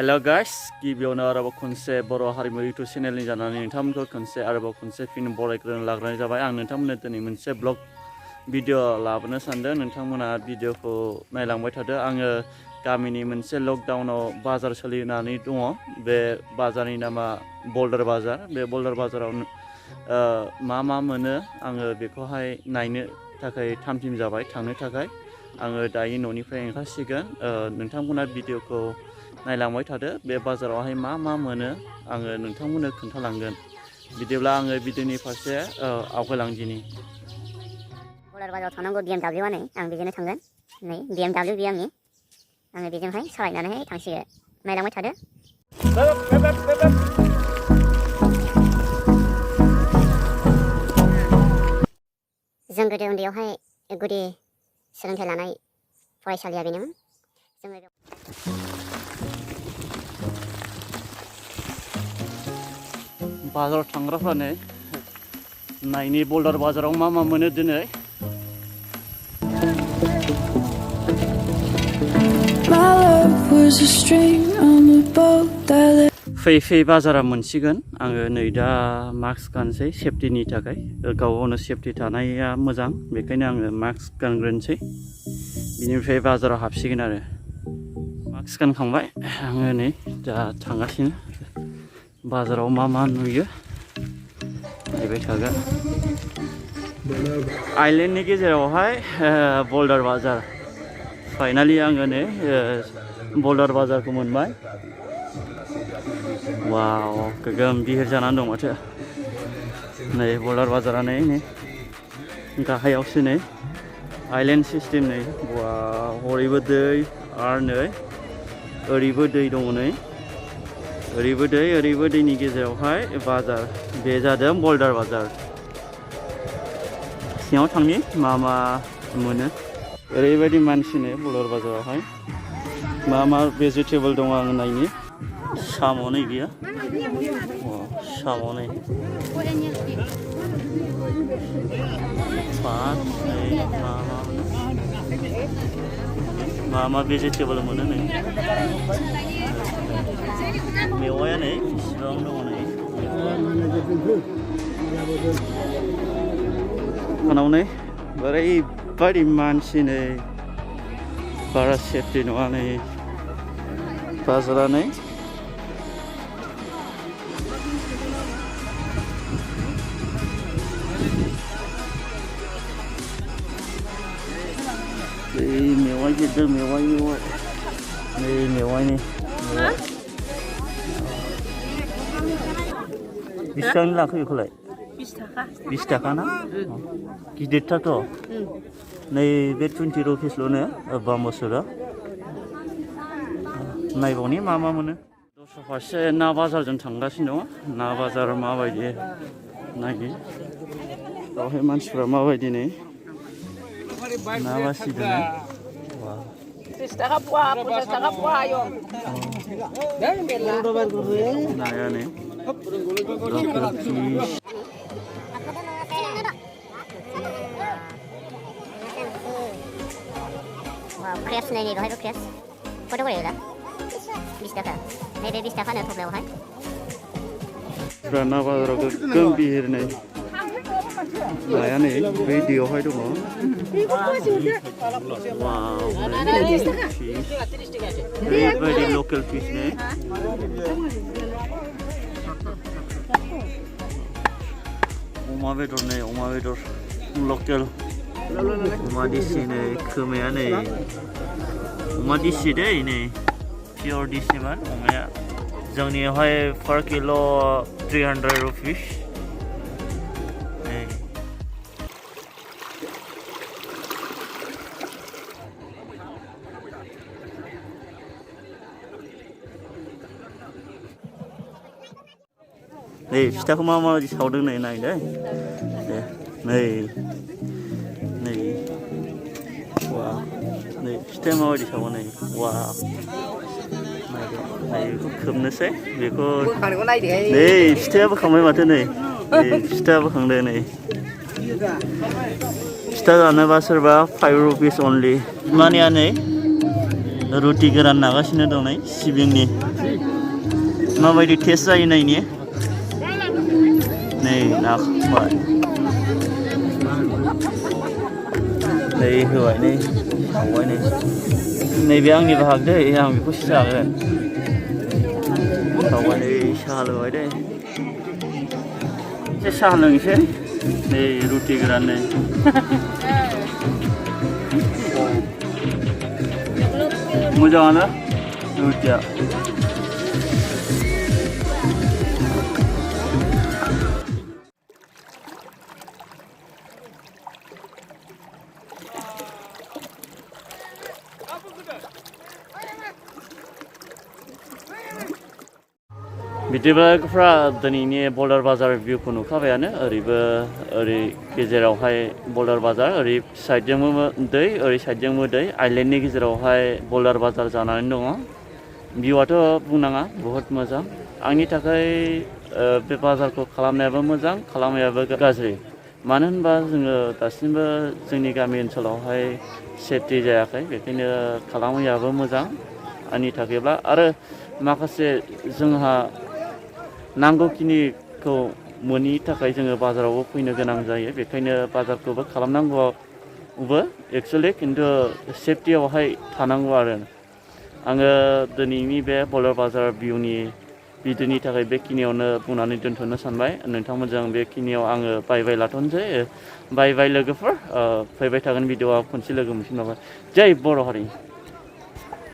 Hello guys गिबियावनो आरोबाव खनसे बर' हारिमु इउटुब चेनेलनि जानानै नोंथांमोनखौ खनसे आरोबाव खनसे फिन बरायग्रोनो लाग्रोनाय जाबाय आं नोंथांमोननो दिनै मोनसे ब्लग भिडिअ लाबोनो सानदों नोंथांमोना भिडिअखौ नायलांबाय थादो आङो गामिनि मोनसे लकडाउनाव बाजार सोलिनानै दङ बे बाजारनि नामा बल्दार बाजार बे बल्दार बाजाराव मा मोनो आङो बेखौहाय नायनो थाखाय थाम-थिम जाबाय थांनो थाखाय आङो दायो न'निफ्राय ओंखारसिगोन नोंथांमोना भिडिअखौ नायलांबाय थादो बे बाजारावहाय मा मोनो आङो नोंथांमोननो खोन्थालांगोन बिदिब्ला आङो भिडिअनि फारसे आवगायलांदिनि बल्दार बाजाराव थांनांगौ BMW नै आं बेजोंनो थांगोन नै BMW बियो आङो बेजोंहाय सालायनानैहाय थांसिगोन नायलांबाय थादो जों गोदो उन्दैयावहाय गुदि सोलोंथाइ लानाय फरायसालिया बेनोमोन जोङो बाजाराव थांग्राफ्रा नै नायनि बल्दार बाजाराव मा मोनो दिनै फै बाजारा मोनसिगोन आङो नै दा मास्क गानसै सेफटिनि थाखाय गावनो सेफटि थानाया मोजां बेखायनो आङो मास्क गानग्रोनोसै बिनिफ्राय बाजाराव हाबसिगोन आरो मास्क गानखांबाय आङो नै दा थांगासिनो बाजाराव मा नुयो नायबाय थागोन आइलेण्डनि गेजेरावहाय बल्दार बाजार फाइनालि आङो नै बल्दार बाजारखौ मोनबाय वाव गोगोम बिहिर जानानै दं माथो नै बल्दार बाजारा नै गाहायावसो नै आइलेण्ड सिस्टेम नै वाव हरैबो दै आरो नै ओरैबो दै दङ नै ओरैबो दैनि गेजेरावहाय बाजार बे जादों बल्दार बाजार सिङाव थांनि मा मोनो ओरैबायदि मानसि नै बल्दार बाजारावहाय मा भेजिटेबल दङ आं नायनि साम' नै बियो साम' नै मा भेजिटेबल मोनो नै मेवाया नै बिसिबां दङ नै दखानाव नै ओरैबायदि मानसि नै बारा सेफटि नङा नै बाजारा नै मेवाइ गिदिर मेवाइ नै मेवाइनि बेसेबां लाखो बेखौलाय 20 थाखा ना गिदिरथारथ' नै बे 20 रुपिसल'नो बामसुरा नायबावनि मा मोनो दस्रा फारसे ना बाजारजों थांगासिनो दङ ना बाजार माबायदि नायनि बेवहाय मानसिफ्रा माबायदि नै ना बासिदों नाया नै क्रेस नै बेवहायबो क्रेस कत गयो दा 20 थाखा नैबे 20 थाखानो थब्लायावहाय ना बाजाराव गोगोम बिहिर नै नाया नै बै दैयावहाय दङ ओरैबायदि लकेल फिस नै अमा बेदर नै अमा बेदर लकेल अमा दिसि नै खोमाया नै अमा दिसि दै नै पियर दिसिमोन अमाया जोंनियावहाय पर किल' 300 रुपिस नै फिथाखौ माबायदि सावदों नै नायदो नै वाव नै फिथाया माबायदि सावो नै वाव बेखौ खोबनोसै बेखौ नै फिथाया बोखांबाय माथो नै फिथा बोखांदो नै फिथा जानोबा सोरबा 5 रुपिस अनलि मानिया नै रुटि गोरान नागासिनो दं नै सिबिंनि माबायदि टेस्ट जायो नायनि नै ना खांबाय नै होबाय नै सावबाय नै नैबे आंनि बाहाग दै आं बेखौ जागोन सावबाय नै साहा लोंबाय दै एसे साहा लोंसै नै रुटि गोरान नै मोजाङानो रुटिया बिदिब्ला दिनैनि बर'ह बाजार भिउखौ नुखाबायानो ओरै गेजेरावहाय बर'ह बाजार ओरै साइडजोंबो दै ओरै साइडजोंबो दै आइलेण्डनि गेजेरावहाय बर'ह बाजार जानानै दङ भिउआथ' बुंनाङा बहुद मोजां आंनि थाखाय बे बाजारखौ खालामनायाबो मोजां खालामनायाबो गाज्रि मानो होनबा जोङो दासिमबो जोंनि गामि ओनसोलावहाय सेफटि जायाखै बेखायनो खालामैयाबो मोजां आंनि थाखायब्ला आरो माखासे जोंहा नांगौखिनिखौ मोनि थाखाय जोङो बाजारावबो फैनो गोनां जायो बेखायनो बाजारखौबो खालामनांगौबो एक्सुवेलि खिन्थु सेफटियावहाय थानांगौ आरो आङो दिनैनि बे बर'ह बाजार भिउनि भिडिअनि थाखाय बेखिनियावनो बुंनानै दोनथ'नो सानबाय नोंथांमोनजों बेखिनियाव आङो बाय लाथ'नोसै बाय लोगोफोर फैबाय थागोन भिडिअ'आव खनसे लोगो मोनफिनबाय जै बर' हारि।